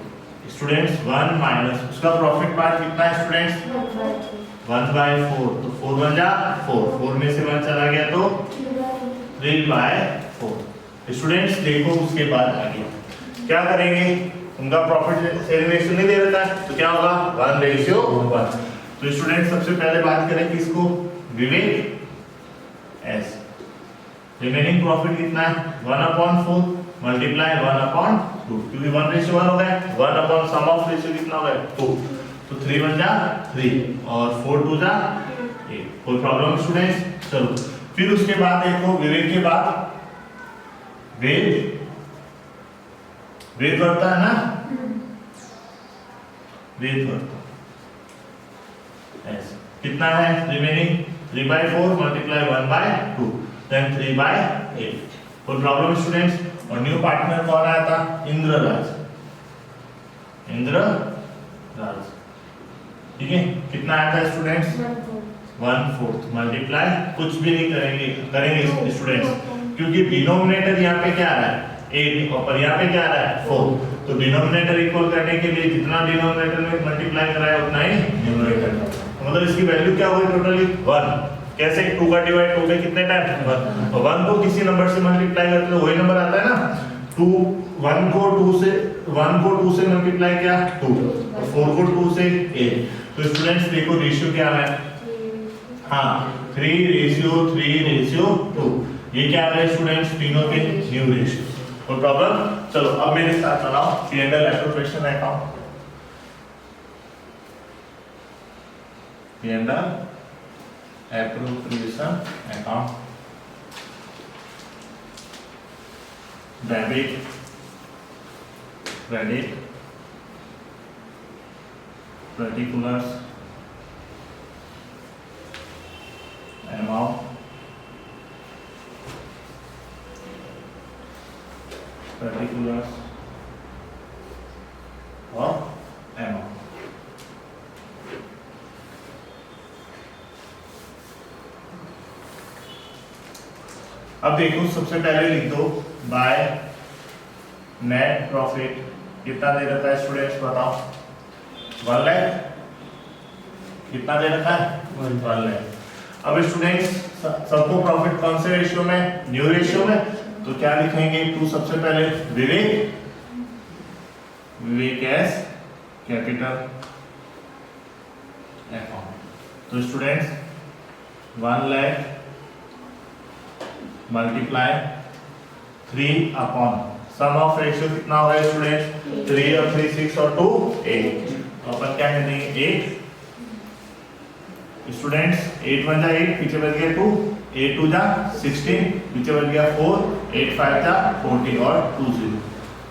[SPEAKER 1] स्टूडेंट्स 1 माइनस उसका प्रॉफिट पार्ट कितना है स्टूडेंट्स? 1/4। तो 4 1 जा 4 में से 1 चला गया तो 3/4। स्टूडेंट्स देखो उसके बाद आगे क्या करेंगे? उनका प्रॉफिट शेयरिंग रेशियो नहीं दे रहा है तो क्या होगा? 1:1। तो स्टूडेंट सबसे पहले बात करें किसको? विवेक एस। रिमेनिंग प्रॉफिट कितना है? 1/4 मल्टीप्लाई 1/2 क्योंकि 1:1 हो गया। 1 सम ऑफ रेशियो कितना हो गया? 2। तो 3 1 जा 3 और 4 2 जा 8। कोई प्रॉब्लम स्टूडेंट्स? चलो फिर उसके बाद देखो विवेक के बाद वेद बढ़ता है ना, वेद बढ़ता ऐसे कितना है? Remaining 3/4 multiply 1/2 then 3/8। कोई प्रॉब्लम स्टूडेंट्स? और न्यू पार्टनर कौन आया था? इंद्रराज। इंद्रराज ठीक है। कितना आया था स्टूडेंट्स? 1/4 मल्टीप्लाई कुछ भी नहीं करेंगे स्टूडेंट्स, क्योंकि डिनोमिनेटर यहाँ पे क्या आ रहा है? 8 और यहाँ पे क्या आ रहा है? 4। तो डिनोमिनेटर इक्वल करने के लिए जितना डिनोमिनेटर में मल्टीप्लाई कराया उतना ही न्यूमरेटर, मतलब इसकी वैल्यू क्या होगी? टोटली 1। कैसे? 2 का डिवाइड 2 में कितने टाइम? 1। और 1 को किसी नंबर से मल्टीप्लाई करते तो वही नंबर आता है ना। 1 को 2 से मल्टीप्लाई किया 2 और 4 को 2 से 8। तो स्टूडेंट्स देखो रेशियो क्या है? हाँ 3:2। ये क्या है स्टूडेंट्स? तीनों के न्यू रेशियो। कोई प्रॉब्लम? चलो अब मेरे साथ चलाओ P&L appropriation account. P&L appropriation account. Debit credit particulars amount particulars or amount। अब देखो सबसे पहले लिख दो बाय नेट प्रॉफिट कितना दे रखा है स्टूडेंट्स बताओ 1 लाख कितना दे रखा है 1 लाख। अब स्टूडेंट्स सबको प्रॉफिट कौन से रेशियो में न्यू रेशियो में तो क्या लिखेंगे टू सबसे पहले विवेक एस कैपिटल अकाउंट। तो students 1 lakh multiply 3 upon sum of ratio कितना होगा स्टूडेंट 3 और 3 6 और 2 8 तो अपन क्या कर देंगे 8 स्टूडेंट्स 8 1 जा 8 पीछे बच गया 2 8 2 जा 16 पीछे बच गया 4 8 5 जा 40 और 2 0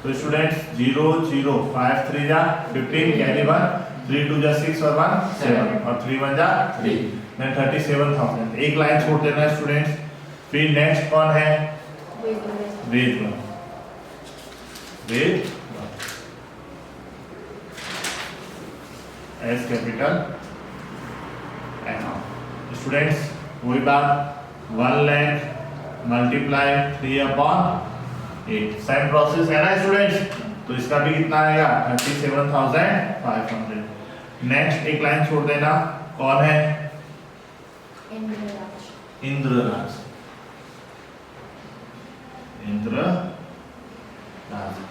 [SPEAKER 1] तो स्टूडेंट्स 0 0 5 3 जा 15 कैरी 1 3 2 जा 6 और 1 7 और 3 1 जा 3 देन 37,000 एक लाइन छोड़ देना स्टूडेंट्स। फिर नेक्स्ट कौन है वेद एस कैपिटल अकाउंट। स्टूडेंट्स वही बात 1 lakh multiply 3 upon 8 same process है ना स्टूडेंट्स तो इसका भी कितना आएगा 37,500। नेक्स्ट एक लाइन छोड़ देना कौन है Indraraj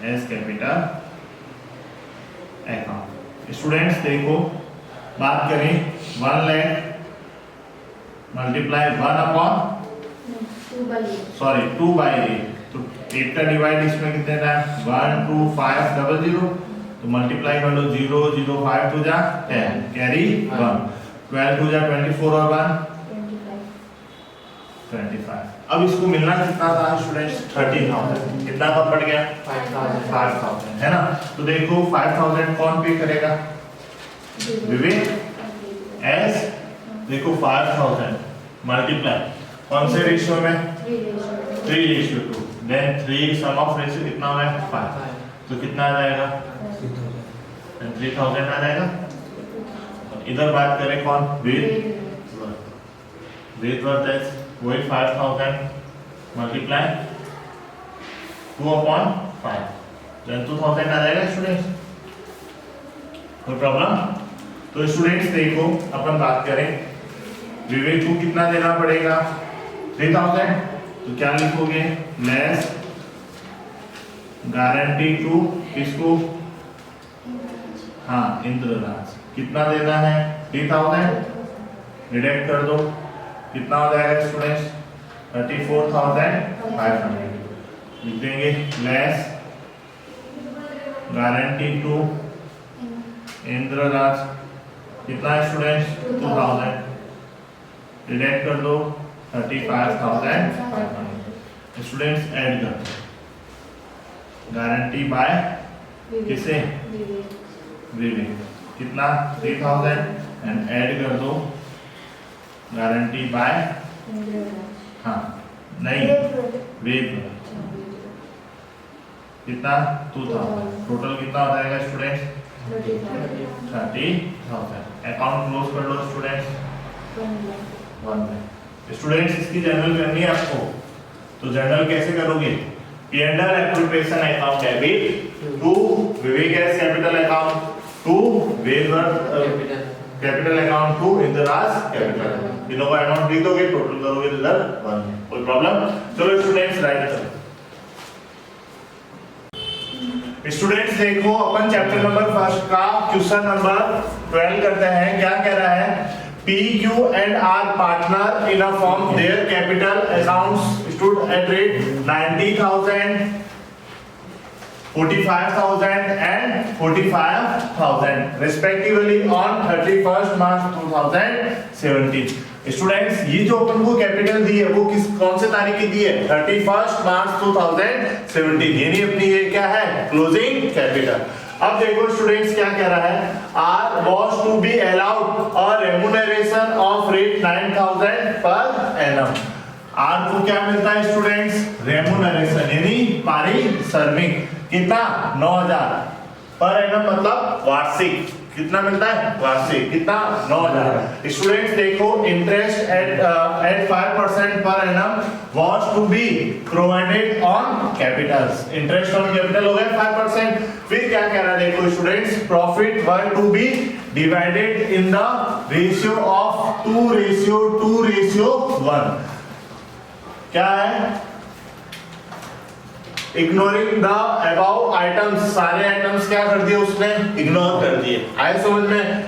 [SPEAKER 1] S capital account. Students देखो बात करें 1 लाख मल्टीप्लाई 1 अपॉन 2 बाई 8 तो 8 का डिवाइड इसमें कितने था 1 2 5 00 तो मल्टीप्लाई कर लो 0 0 5 2 जा 10 कैरी 1 12 2 जा 24 और 1 25। अब इसको मिलना कितना था स्टूडेंट्स 30,000 कितना कम पड़ गया 5,000 है ना। तो देखो 5,000 कौन पे करेगा विवेक एस देखो 5,000 मल्टीप्लाई कौन से रेशियो में 3:2 देन 3 सम ऑफ रेशियो कितना हुआ है 5 तो कितना आ जाएगा 3,000 आ जाएगा। इधर बात करें कौन वेद वर्थ वही 5,000 मल्टीप्लाई 2 अपॉन 5 देन 2,000 आ जाएगा स्टूडेंट्स कोई प्रॉब्लम। तो स्टूडेंट्स देखो अपन बात करें विवेक को कितना देना पड़ेगा 3,000 तो क्या लिखोगे लेस गारंटी टू किसको हाँ इंद्रराज कितना देना है 3,000 डिडक्ट कर दो कितना हो जाएगा स्टूडेंट्स 34,500 लिख देंगे लेस गारंटी टू इंद्रराज कितना है स्टूडेंट्स 2,000 डिडक्ट कर दो 35,500 स्टूडेंट्स ऐड कर दो गारंटी बाय किसे विवेक कितना 3,000 एंड ऐड कर दो गारंटी बाय हाँ नहीं वेद कितना 2,000 टोटल कितना हो जाएगा स्टूडेंट्स 30,000। अकाउंट क्लोज कर लो स्टूडेंट्स 1 लाख। स्टूडेंट्स इसकी जर्नल करनी है आपको तो जर्नल कैसे करोगे P&L appropriation account debit to Vivek s capital account to Ved capital account to Indraraj capital तीनों का अमाउंट लिख दोगे टोटल करोगे रिजल्ट 1 कोई प्रॉब्लम। चलो स्टूडेंट्स राइट करो। स्टूडेंट्स देखो अपन चैप्टर नंबर फर्स्ट का क्वेश्चन नंबर 12 करते हैं। क्या कह रहा है P, Q and R partner in a firm their capital accounts stood at rate 90,000 45,000 and 45,000 respectively on 31st March 2017। Students ये जो अपन को कैपिटल दी है वो किस कौन से तारीख की दी है 31st मार्च 2017 यानी अपनी ये क्या है क्लोजिंग कैपिटल। अब देखो स्टूडेंट्स क्या कह रहा है R was to be allowed a remuneration of rate 9,000 per annum। R को क्या मिलता है स्टूडेंट्स रेमुनरेशन यानी पारिश्रमिक कितना 9,000 पर एनम मतलब वार्षिक कितना मिलता है? वार्षिक कितना? 9,000। स्टूडेंट्स देखो, interest at 5% per annum was to be provided on capitals. Interest on capital हो गया 5%। फिर क्या कह रहा है देखो students, profit were to be divided in the ratio of 2:1। क्या है? इग्नोरिंग द अबाउ आइटम्स, सारे आइटम्स क्या कर दिए उसने? इग्नोर कर दिए। आए समझ में?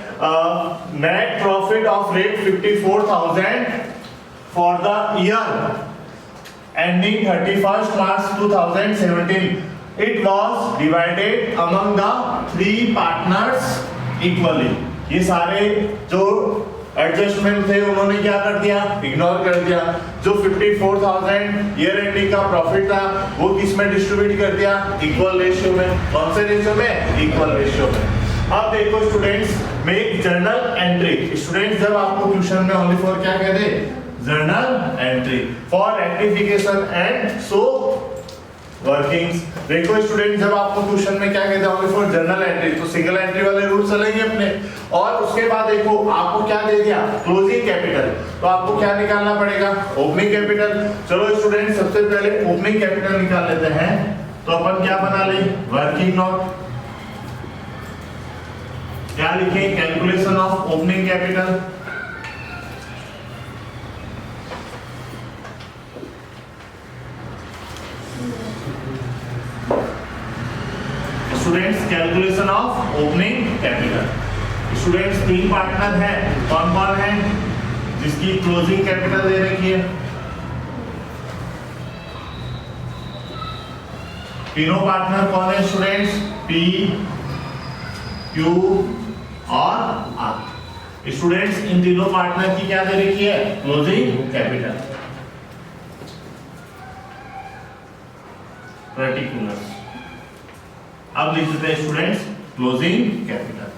[SPEAKER 1] Net profit of rate 54,000 for the year ending 31 March 2017। It was divided among the 3 partners equally. ये सारे जो एडजस्टमेंट थे उन्होंने क्या कर दिया? इग्नोर कर दिया। जो 54,000 ईयर एंडिंग का प्रॉफिट था वो किस में डिस्ट्रीब्यूट कर दिया? इक्वल रेशियो में। कौन से रेशियो में? इक्वल रेशियो में। अब देखो students, make journal entry. Students जब आपको ट्यूशन में ओनली फॉर क्या कहते? Journal entry for rectification and so workings. देखो स्टूडेंट, जब आपको क्वेश्चन में क्या कहते हैं? ओनली फॉर जर्नल एंट्री, तो सिंगल एंट्री वाले रूल चलेंगे अपने। और उसके बाद देखो आपको क्या दे दिया? Closing capital. तो आपको क्या निकालना पड़ेगा? Opening capital. चलो स्टूडेंट, सबसे पहले ओपनिंग कैपिटल निकाल लेते हैं। तो अपन क्या बना ले? Working note. क्या लिखें? Calculation of opening capital. Students, calculation of opening capital. Students, 3 partner हैं। कौन कौन है? जिसकी क्लोजिंग कैपिटल दे रखी है। तीनों पार्टनर कौन है स्टूडेंट्स? P, Q और R। स्टूडेंट्स, इन तीनों पार्टनर की क्या दे रखी है? Closing capital. पर्टिकुलर। अब लिख देते हैं students closing capital.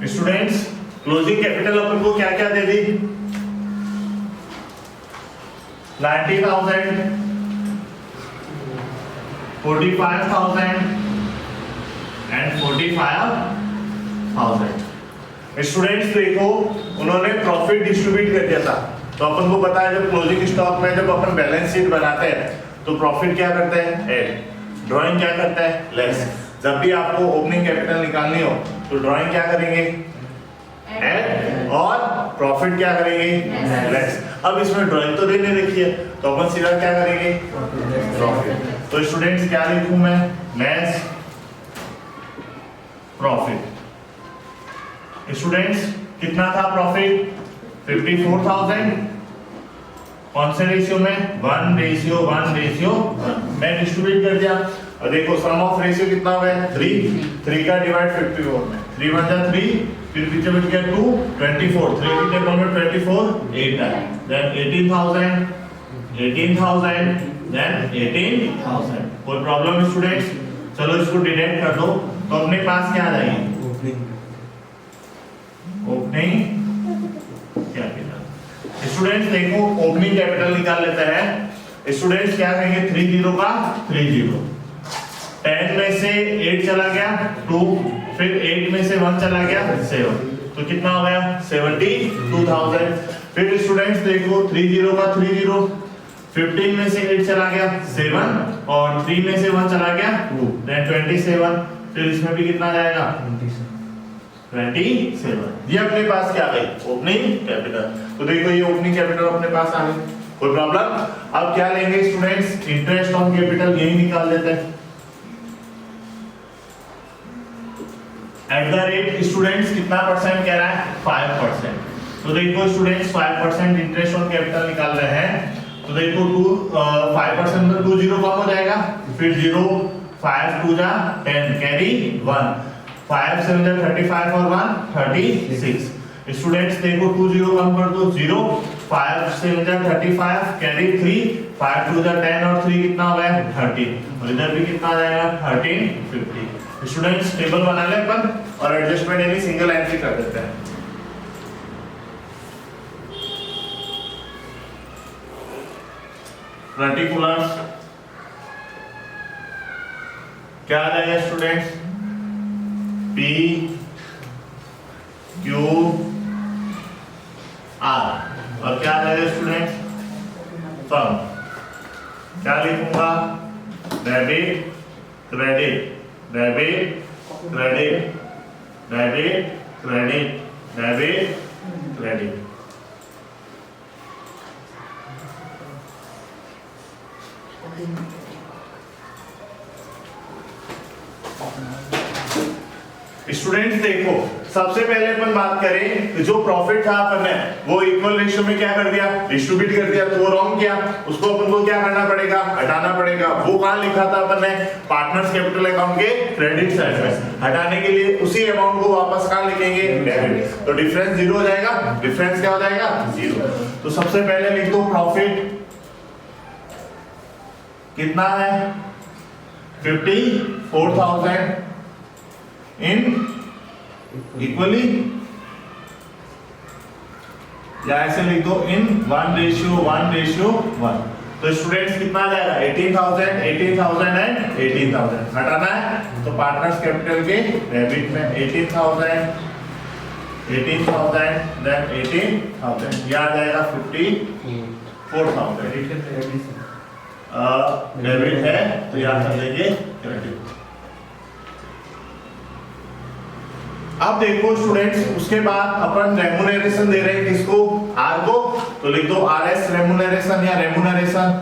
[SPEAKER 1] Students, closing capital अपन को क्या क्या दे दी? 90,000, 45,000 एंड 45,000। स्टूडेंट्स देखो, उन्होंने प्रॉफिट डिस्ट्रीब्यूट कर दिया था। तो अपन को पता है जब क्लोजिंग स्टॉक में जब अपन बैलेंस शीट बनाते हैं तो प्रॉफिट क्या करते हैं? ऐड। ड्राइंग क्या करता है? लेस। जब भी आपको ओपनिंग कैपिटल निकालनी हो तो ड्राइंग क्या करेंगे? ऐड। और प्रॉफिट क्या करेंगे? लेस। अब इसमें ड्राइंग तो देने रखी है तो अपन सीधा क्या करेंगे? प्रॉफिट। तो स्टूडेंट्स क्या लिखूं मैं? Less profit. स्टूडेंट्स, कितना था प्रॉफिट? 54,000। कौन से रेशियो में? 1:1:1। मैं डिस्ट्रीब्यूट कर दिया। और देखो सम ऑफ रेशियो कितना हो गया? 3 का डिवाइड 54 में 3 1 जा 3, फिर पीछे बच गया 2, 24। 3 की टेबल में 24 8 है। Then 18,000, 18,000, then 18,000। कोई प्रॉब्लम स्टूडेंट्स? चलो इसको डिडक्ट कर दो तो अपने पास क्या आ जाएगी? Opening capital. स्टूडेंट्स देखो, ओपनिंग कैपिटल निकाल लेते हैं। स्टूडेंट्स क्या कहेंगे? 30 का 30। 10 में से 8 चला गया 2, फिर 8 में से 1 चला गया 7, तो कितना हो गया? 72,000। फिर स्टूडेंट्स देखो, 30 का 30, 15 में से 8 चला गया 7, और 3 में से 1 चला गया 2, देन 27। फिर इसमें भी कितना जाएगा? 27। ये अपने पास क्या आ गई? Opening capital. तो देखो ये ओपनिंग कैपिटल अपने पास आ गई। कोई प्रॉब्लम? अब क्या लेंगे स्टूडेंट्स? इंटरेस्ट ऑन कैपिटल यही निकाल देते हैं। एट द रेट स्टूडेंट्स कितना परसेंट कह रहा है? 5%। तो देखो स्टूडेंट्स 5% इंटरेस्ट ऑन कैपिटल निकाल रहे हैं। तो देखो 5% में 2 0 कम हो जाएगा, फिर 0, 5 2 जा 10, कैरी 1, 5 7 जा 35 और 1 36। स्टूडेंट्स देखो 2 0 कम कर दो 0, 5 7 जा 35, कैरी 3, 5 2 जा 10 और 3 कितना हो गया? 30, और इधर भी कितना आ जाएगा? 13 50। स्टूडेंट्स टेबल बना ले अपन और एडजस्टमेंट यानी सिंगल एंट्री कर देते हैं। पर्टिकुलर्स क्या आ जाएगा स्टूडेंट्स, P Q R, और क्या आ जाएगा स्टूडेंट्स, फर्म। क्या लिखूंगा, debit credit, debit credit, debit credit, debit credit. Students देखो, सबसे पहले अपन बात करें तो जो प्रॉफिट था अपन ने वो इक्वल रेशियो में क्या कर दिया, डिस्ट्रीब्यूट कर दिया, तो वो रॉन्ग किया, उसको अपन को क्या करना पड़ेगा, हटाना पड़ेगा। वो कहां लिखा था अपन ने, पार्टनर्स कैपिटल अकाउंट के क्रेडिट साइड में। हटाने के लिए उसी अमाउंट को वापस कहां लिखेंगे, डेबिट, तो डिफरेंस जीरो हो जाएगा। डिफरेंस क्या हो जाएगा, जीरो। तो सबसे पहले लिख दो प्रॉफिट कितना है, 54,000 इन इक्वली, या ऐसे लिख दो इन 1:1:1। तो स्टूडेंट्स कितना आ जाएगा, 18,000 18,000 एंड 18,000। हटाना है तो पार्टनर्स कैपिटल के डेबिट में 18,000 18,000 देन 18,000, यह आ जाएगा 54,000। डेबिट है तो यहां कर लेंगे क्रेडिट। अब देखो स्टूडेंट्स, उसके बाद अपन रेम्यूनरेशन दे रहे हैं किसको, आर को, तो लिख दो आरएस रेम्यूनरेशन या रेम्यूनरेशन।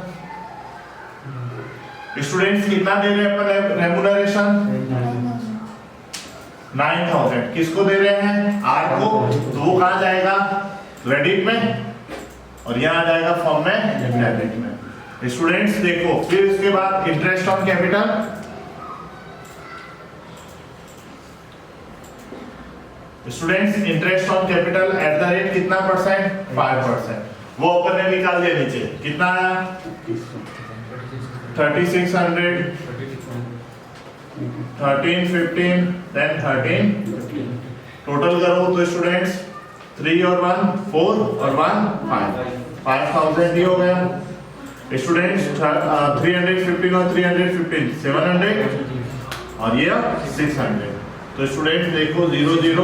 [SPEAKER 1] स्टूडेंट्स कितना दे रहे हैं अपन रेम्यूनरेशन, 9,000। किसको दे रहे हैं, आर को, तो वो कहां जाएगा, क्रेडिट में, और यहां आ जाएगा फॉर्म में डेबिट में। स्टूडेंट्स देखो, फिर उसके बाद interest on capital, students interest on capital at the rate कितना परसेंट, 5%, वो अपन ने निकाल दिया नीचे, कितना आया 3600, 1315 देन 13, टोटल करो तो स्टूडेंट्स 3 और 1 4 और 1 5, 5000 ही हो गया। स्टूडेंट्स 315 और 315 700 और ये 600। तो स्टूडेंट्स देखो 0 0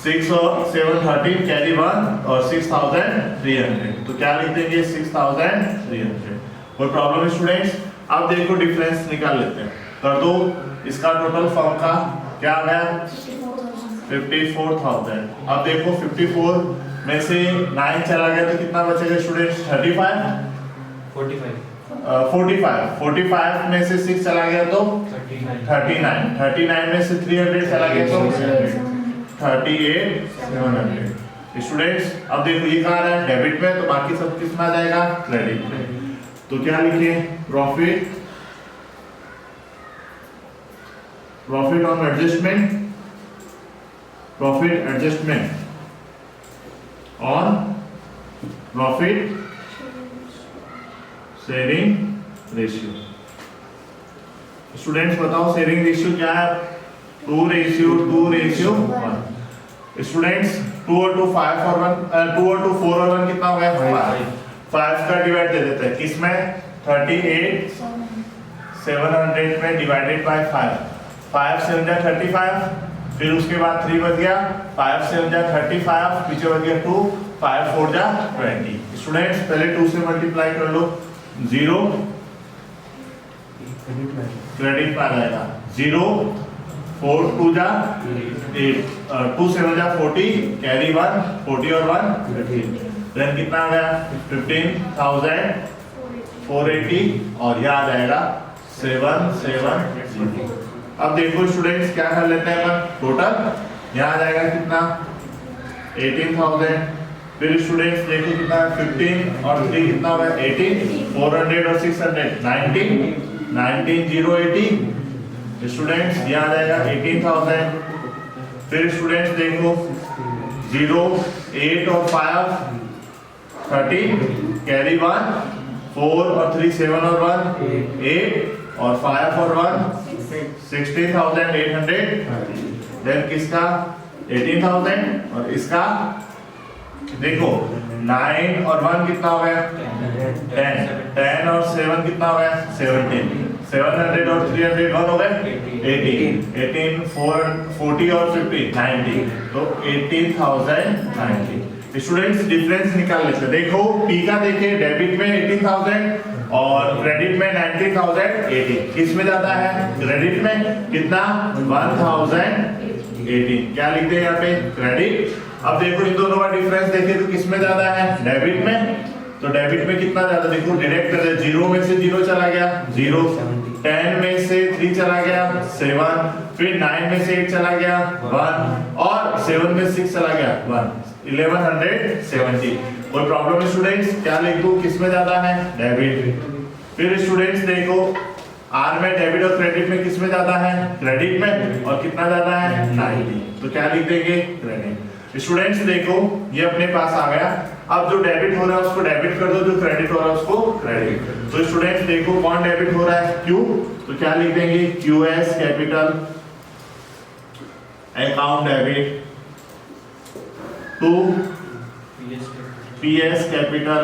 [SPEAKER 1] 6 और 7 13 कैरी 1 और 6300, तो क्या लिख देंगे 6300। कोई प्रॉब्लम स्टूडेंट्स? अब देखो डिफरेंस निकाल लेते हैं, कर दो इसका टोटल फर्म का क्या आ गया 54,000। अब देखो 54 में से 9 चला गया तो कितना बचेगा स्टूडेंट्स 45 में से 6 चला गया तो 39 में से 300 चला गया तो 38,700। स्टूडेंट्स अब देखो ये कहाँ रहा है डेबिट में, तो बाकी सब किस में आ जाएगा क्रेडिट में। तो क्या लिखे profit on adjustment on profit sharing ratio. Students बताओ शेयरिंग रेशियो क्या है, 2:1। स्टूडेंट्स 2 और 2 5 और 1 2 और 2 4 और 1 कितना हो गया 5 का डिवाइड दे देते हैं किसमें 38,700 में डिवाइडेड बाय 5 से 35, फिर उसके बाद 3 बच गया, 5 से 35, पीछे बच गया 2, 5 4 जा 20। स्टूडेंट्स पहले 2 से मल्टीप्लाई कर लो, 0 क्रेडिट में आ जाएगा, 0 4 2 जा 8, 2 7 जा 40 कैरी 1 40 और 1 15, देन कितना आ गया 15,480 और यह आ जाएगा 770। अब देखो स्टूडेंट्स क्या कर लेते हैं अपन टोटल, यहाँ आ जाएगा कितना 18,000। फिर स्टूडेंट्स देखो कितना 15 और 3 कितना होगा 18, 400 और 600 19,080। स्टूडेंट्स यहाँ आ जाएगा 18,000। फिर स्टूडेंट्स देखो 0 8 और 5 13 कैरी 1 4 और 3 7 और 1 8 और 5 और 1 16,800। देन किसका 18,000 और इसका देखो 9 और 1 कितना हो गया 10, 10 और 7 कितना हो गया 17, 700 और 300 1 हो गए 18, 18 4 40 और 50 90, तो 18,090। स्टूडेंट्स डिफरेंस निकाल लेते हैं। देखो P का देखिए डेबिट में 18,000 और क्रेडिट में 19,080, किस में ज्यादा है क्रेडिट में कितना 1,018, क्या लिखते हैं यहाँ पे क्रेडिट। अब देखो इन दोनों का डिफरेंस देखिए तो किस में ज्यादा है डेबिट में, तो डेबिट में कितना ज्यादा देखो डायरेक्ट कर दे, 0 में से 0 चला गया 0, 10 में से 3 चला गया 7, फिर 9 में से 8 चला गया 1 और 7 में 6 चला गया 1, 1170। कोई प्रॉब्लम है स्टूडेंट्स, क्या लिखूं किस में ज्यादा है डेबिट। फिर स्टूडेंट्स देखो आर में डेबिट और क्रेडिट में किस में ज्यादा है क्रेडिट में, और कितना ज्यादा है 90, तो क्या लिख देंगे क्रेडिट। स्टूडेंट्स देखो ये अपने पास आ गया, अब जो डेबिट हो रहा है उसको डेबिट कर दो, जो क्रेडिट हो रहा है उसको क्रेडिट। तो स्टूडेंट्स देखो कौन डेबिट हो रहा है Q, तो क्या लिख देंगे QS capital account debit to PS capital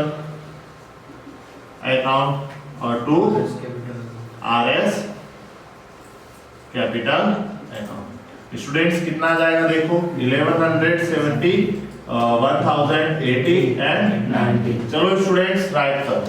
[SPEAKER 1] account और to RS capital account. Students कितना आ जाएगा देखो 1170, 1080 एंड 90। चलो स्टूडेंट्स राइट करो।